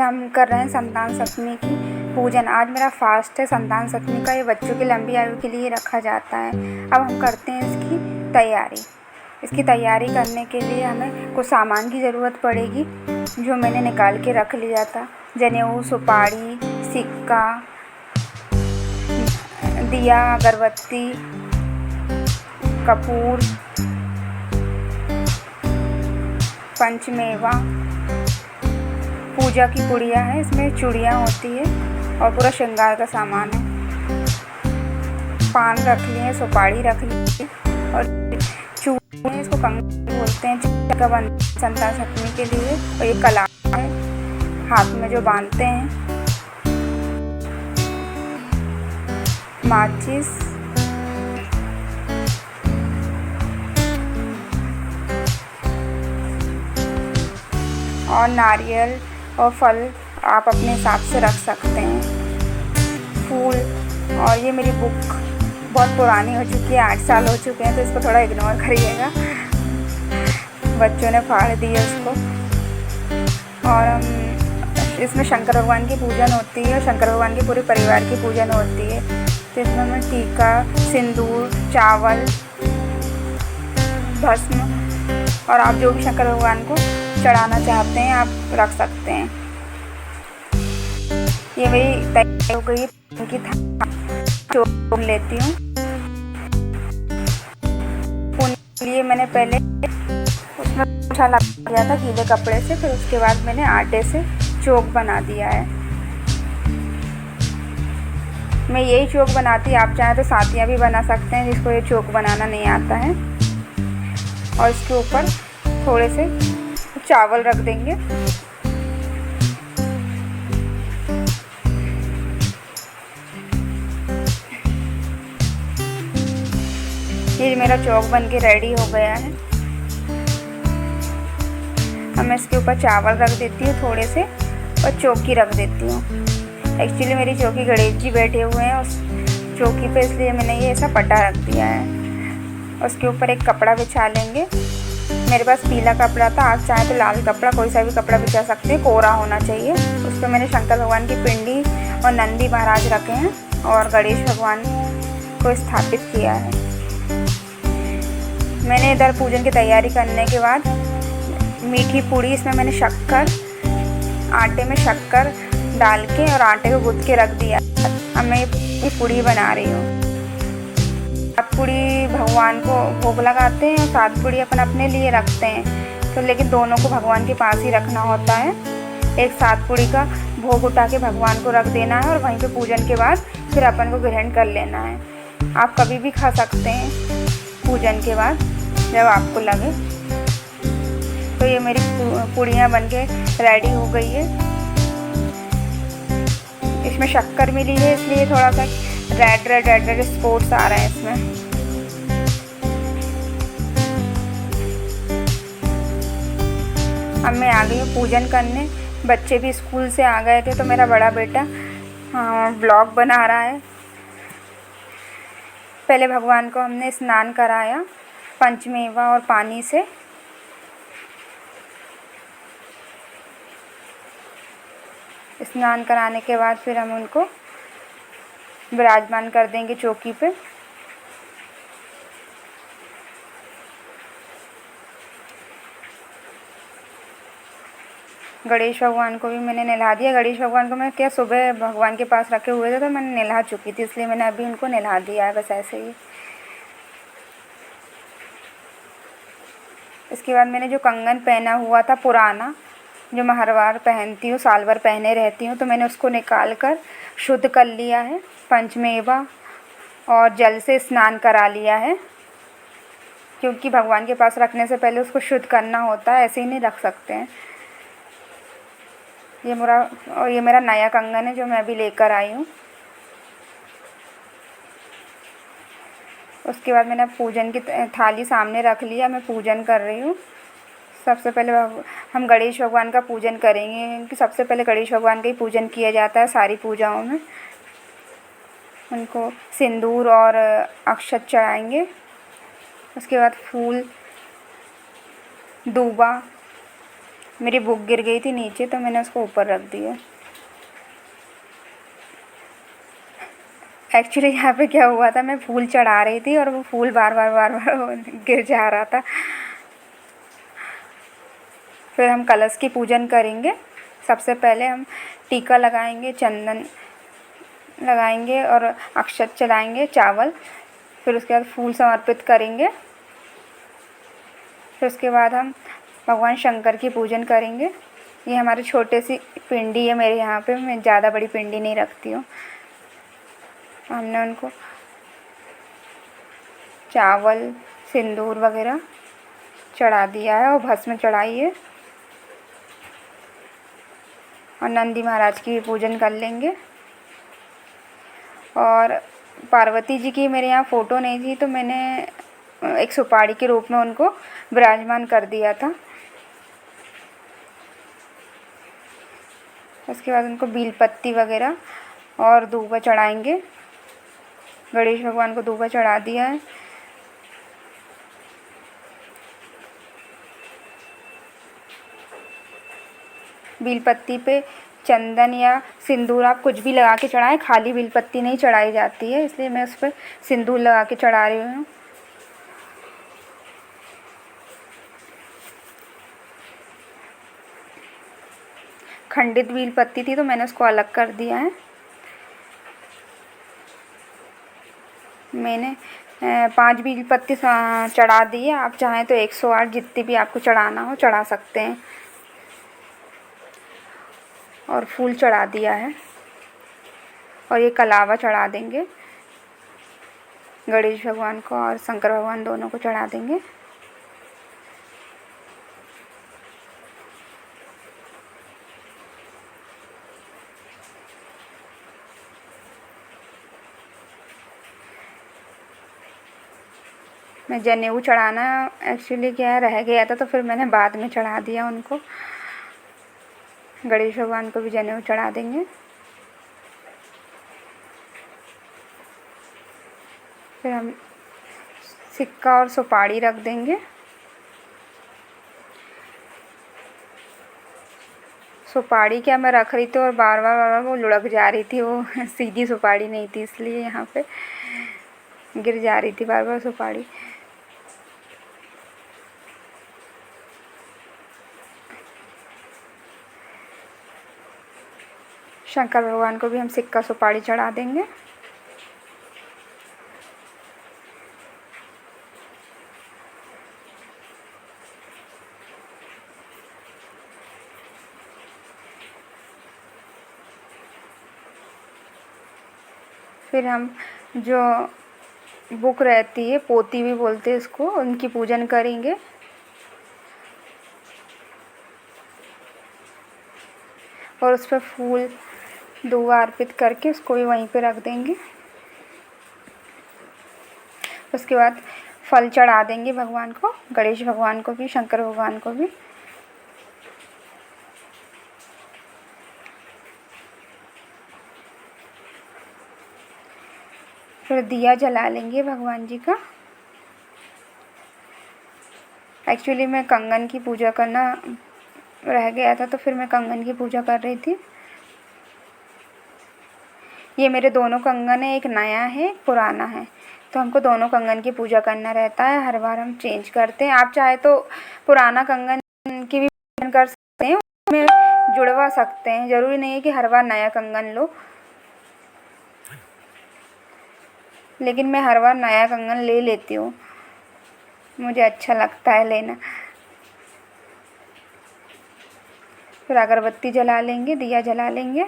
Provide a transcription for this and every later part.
हम कर रहे हैं संतान सप्तमी की पूजन। आज मेरा फास्ट है संतान सप्तमी का। ये बच्चों की लंबी आयु के लिए रखा जाता है। अब हम करते हैं इसकी तैयारी। इसकी तैयारी करने के लिए हमें कुछ सामान की ज़रूरत पड़ेगी जो मैंने निकाल के रख लिया था। जनेऊ, सुपारी, सिक्का, दिया, अगरबत्ती, कपूर, पंचमेवा, पूजा की पुड़िया है, इसमें चूड़ियाँ होती है और पूरा श्रृंगार का सामान है। पान रख लिए, सुपारी रख ली और चूड़ियाँ, इसको कंगन बोलते हैं, का बन संतान सप्तमी के लिए। और ये कला है हाथ में जो बांधते हैं, माचिस, और नारियल और फल आप अपने हिसाब से रख सकते हैं, फूल। और ये मेरी बुक बहुत पुरानी हो चुकी है, 8 साल हो चुके हैं, तो इसको थोड़ा इग्नोर करिएगा, बच्चों ने फाड़ दी है उसको। और इसमें शंकर भगवान की पूजन होती है, शंकर भगवान के पूरे परिवार की पूजन होती है। तो इसमें मैं टीका, सिंदूर, चावल, भस्म और आप जो भी शंकर भगवान को चढ़ाना चाहते हैं आप रख सकते हैं। ये मेरी तैयारी हो गई। उनकी चोक लेती हूँ। उनके लिए मैंने पहले उसमें पोछा लगा दिया था गीले कपड़े से, फिर उसके बाद मैंने आटे से चोक बना दिया है। मैं यही चोक बनाती, आप चाहें तो साथियाँ भी बना सकते हैं जिसको ये चोक बनाना नहीं आता है। और इसके ऊपर थोड़े से चावल रख देंगे। ये मेरा चौक बन के रेडी हो गया है। अब मैं इसके ऊपर चावल रख देती हूँ थोड़े से और चौकी रख देती हूँ। एक्चुअली मेरी चौकी गणेश जी बैठे हुए हैं उस चौकी पे, इसलिए मैंने ये ऐसा पट्टा रख दिया है। उसके ऊपर एक कपड़ा बिछा लेंगे। मेरे पास पीला कपड़ा था, आप चाहें तो लाल कपड़ा, कोई सा भी कपड़ा बिछा सकते हैं, कोरा होना चाहिए। उस पर मैंने शंकर भगवान की पिंडी और नंदी महाराज रखे हैं और गणेश भगवान को स्थापित किया है। मैंने इधर पूजन की तैयारी करने के बाद मीठी पूड़ी, इसमें मैंने शक्कर, आटे में शक्कर डाल के और आटे को गूँथ के रख दिया। अब मैं ये पूड़ी बना रही हूँ। 7 पूड़ी भगवान को भोग लगाते हैं और 7 पूड़ी अपन अपने लिए रखते हैं, तो लेकिन दोनों को भगवान के पास ही रखना होता है। एक 7 पूड़ी का भोग उठा के भगवान को रख देना है और वहीं पे पूजन के बाद फिर अपन को ग्रहण कर लेना है। आप कभी भी खा सकते हैं पूजन के बाद जब आपको लगे। तो ये मेरी पूड़ियाँ बनके रेडी हो गई है। इसमें शक्कर मिली है इसलिए थोड़ा सा रेड स्पॉट्स आ रहे हैं इसमें। अब मैं आ गई हूँ पूजन करने। बच्चे भी स्कूल से आ गए थे तो मेरा बड़ा बेटा व्लॉग बना रहा है। पहले भगवान को हमने स्नान कराया पंचमेवा और पानी से। स्नान कराने के बाद फिर हम उनको विराजमान कर देंगे चौकी पे। गणेश भगवान को भी मैंने नहला दिया। गणेश भगवान को मैं क्या सुबह भगवान के पास रखे हुए थे तो मैंने नहला चुकी थी, इसलिए मैंने अभी उनको नहला दिया है, बस ऐसे ही। इसके बाद मैंने जो कंगन पहना हुआ था पुराना, जो मैं हर बार पहनती हूँ, साल भर पहने रहती हूँ, तो मैंने उसको निकाल कर शुद्ध कर लिया है। पंचमेवा और जल से स्नान करा लिया है, क्योंकि भगवान के पास रखने से पहले उसको शुद्ध करना होता है, ऐसे ही नहीं रख सकते हैं। ये मेरा नया कंगन है जो मैं अभी लेकर आई हूँ। उसके बाद मैंने पूजन की थाली सामने रख लिया, मैं पूजन कर रही हूँ। सबसे पहले हम गणेश भगवान का पूजन करेंगे, क्योंकि सबसे पहले गणेश भगवान का ही पूजन किया जाता है सारी पूजाओं में। उनको सिंदूर और अक्षत चढ़ाएंगे। उसके बाद फूल, दूबा मेरी बुक गिर गई थी नीचे तो मैंने उसको ऊपर रख दिया। एक्चुअली यहाँ पे क्या हुआ था, मैं फूल चढ़ा रही थी और वो फूल बार बार गिर जा रहा था। फिर हम कलश की पूजन करेंगे। सबसे पहले हम टीका लगाएंगे, चंदन लगाएंगे और अक्षत चलाएंगे, चावल। फिर उसके बाद फूल समर्पित करेंगे। फिर उसके बाद हम भगवान शंकर की पूजन करेंगे। ये हमारी छोटी सी पिंडी है मेरे यहाँ पे, मैं ज़्यादा बड़ी पिंडी नहीं रखती हूँ। हमने उनको चावल, सिंदूर वगैरह चढ़ा दिया है और भस्म चढ़ाई है। और नंदी महाराज की भी पूजन कर लेंगे। और पार्वती जी की मेरे यहाँ फ़ोटो नहीं थी तो मैंने एक सुपारी के रूप में उनको विराजमान कर दिया था। उसके बाद उनको बेलपत्ती वगैरह और दूबा चढ़ाएंगे। गणेश भगवान को दूबा चढ़ा दिया है। बेलपत्ती पे चंदन या सिंदूर आप कुछ भी लगा के चढ़ाएं, खाली बेलपत्ती नहीं चढ़ाई जाती है, इसलिए मैं उस पर सिंदूर लगा के चढ़ा रही हूँ। खंडित बेलपत्ती थी तो मैंने उसको अलग कर दिया है। मैंने 5 बेलपत्ती चढ़ा दी है। आप चाहें तो 108 जितनी भी आपको चढ़ाना हो चढ़ा सकते हैं। और फूल चढ़ा दिया है। और ये कलावा चढ़ा देंगे, गणेश भगवान को और शंकर भगवान दोनों को चढ़ा देंगे। मैं जनेऊ चढ़ाना एक्चुअली क्या रह गया था तो फिर मैंने बाद में चढ़ा दिया उनको। गणेश भगवान को भी जनेऊ चढ़ा देंगे। फिर हम सिक्का और सुपारी रख देंगे। सुपारी क्या मैं रख रही थी और बार बार वो लुढ़क जा रही थी, वो सीधी सुपारी नहीं थी, इसलिए यहाँ पे गिर जा रही थी बार बार सुपारी। शंकर भगवान को भी हम सिक्का सुपारी चढ़ा देंगे। फिर हम जो बुक रहती है, पोती भी बोलते हैं इसको, उनकी पूजन करेंगे। और उस पर फूल दूबा अर्पित करके उसको भी वहीं पे रख देंगे। उसके बाद फल चढ़ा देंगे भगवान को, गणेश भगवान को भी, शंकर भगवान को भी। फिर दिया जला लेंगे भगवान जी का। एक्चुअली मैं कंगन की पूजा करना रह गया था तो फिर मैं कंगन की पूजा कर रही थी। ये मेरे दोनों कंगन है, एक नया है एक पुराना है, तो हमको दोनों कंगन की पूजा करना रहता है। हर बार हम चेंज करते हैं। आप चाहे तो पुराना कंगन की भी पूजा कर सकते हैं, उसमें जुड़वा सकते हैं। ज़रूरी नहीं है कि हर बार नया कंगन लो, लेकिन मैं हर बार नया कंगन ले लेती हूँ, मुझे अच्छा लगता है लेना। फिर अगरबत्ती जला लेंगे, दिया जला लेंगे।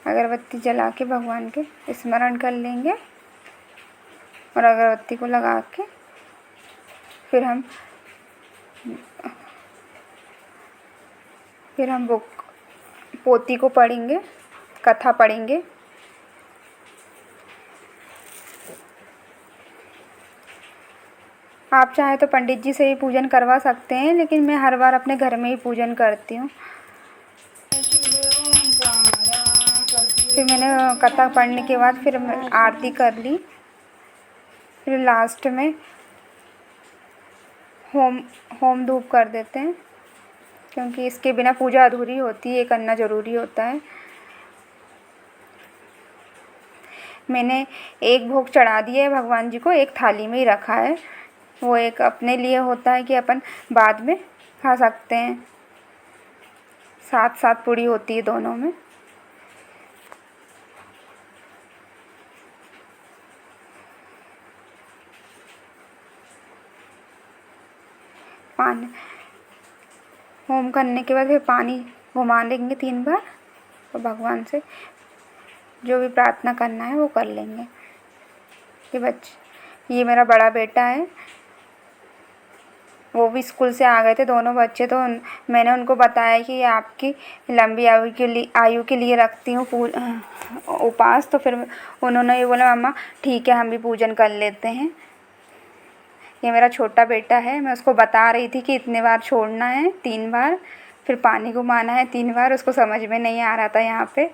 अगरबत्ती जला के भगवान के स्मरण कर लेंगे और अगरबत्ती को लगा के फिर हम बुक पोती को पढ़ेंगे, कथा पढ़ेंगे। आप चाहे तो पंडित जी से ही पूजन करवा सकते हैं, लेकिन मैं हर बार अपने घर में ही पूजन करती हूँ। फिर मैंने कथा पढ़ने के बाद फिर आरती कर ली। फिर लास्ट में होम धूप कर देते हैं, क्योंकि इसके बिना पूजा अधूरी होती है, ये करना ज़रूरी होता है। मैंने एक भोग चढ़ा दिया है भगवान जी को, एक थाली में ही रखा है। वो एक अपने लिए होता है कि अपन बाद में खा सकते हैं। साथ साथ पूड़ी होती है दोनों में। पानी होम करने के बाद फिर पानी घुमा देंगे 3 बार और भगवान से जो भी प्रार्थना करना है वो कर लेंगे। ये मेरा बड़ा बेटा है, वो भी स्कूल से आ गए थे दोनों बच्चे। तो मैंने उनको बताया कि आपकी लंबी आयु के लिए रखती हूँ उपवास। तो फिर उन्होंने ये बोला मम्मा ठीक है हम भी पूजन कर लेते हैं। ये मेरा छोटा बेटा है, मैं उसको बता रही थी कि इतने बार छोड़ना है 3 बार, फिर पानी घुमाना है 3 बार। उसको समझ में नहीं आ रहा था यहाँ पे,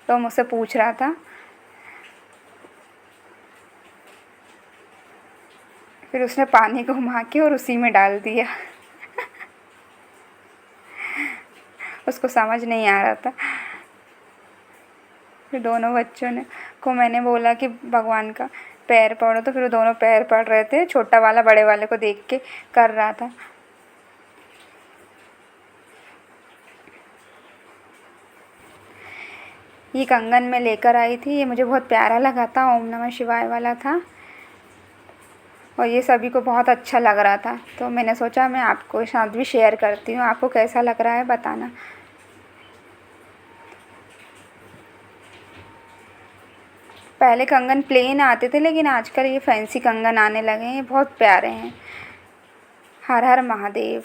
तो मुझसे पूछ रहा था। फिर उसने पानी घुमा के और उसी में डाल दिया। उसको समझ नहीं आ रहा था। फिर दोनों बच्चों को मैंने बोला कि भगवान का पैर पड़ो, तो फिर वो दोनों पैर पड़ रहे थे। छोटा वाला बड़े वाले को देख के कर रहा था। ये कंगन में लेकर आई थी, ये मुझे बहुत प्यारा लगा था, ओम नमः शिवाय वाला था और ये सभी को बहुत अच्छा लग रहा था। तो मैंने सोचा मैं आपको साथ भी शेयर करती हूँ, आपको कैसा लग रहा है बताना। पहले कंगन प्लेन आते थे, लेकिन आजकल ये फैंसी कंगन आने लगे हैं, बहुत प्यारे हैं। हर हर महादेव।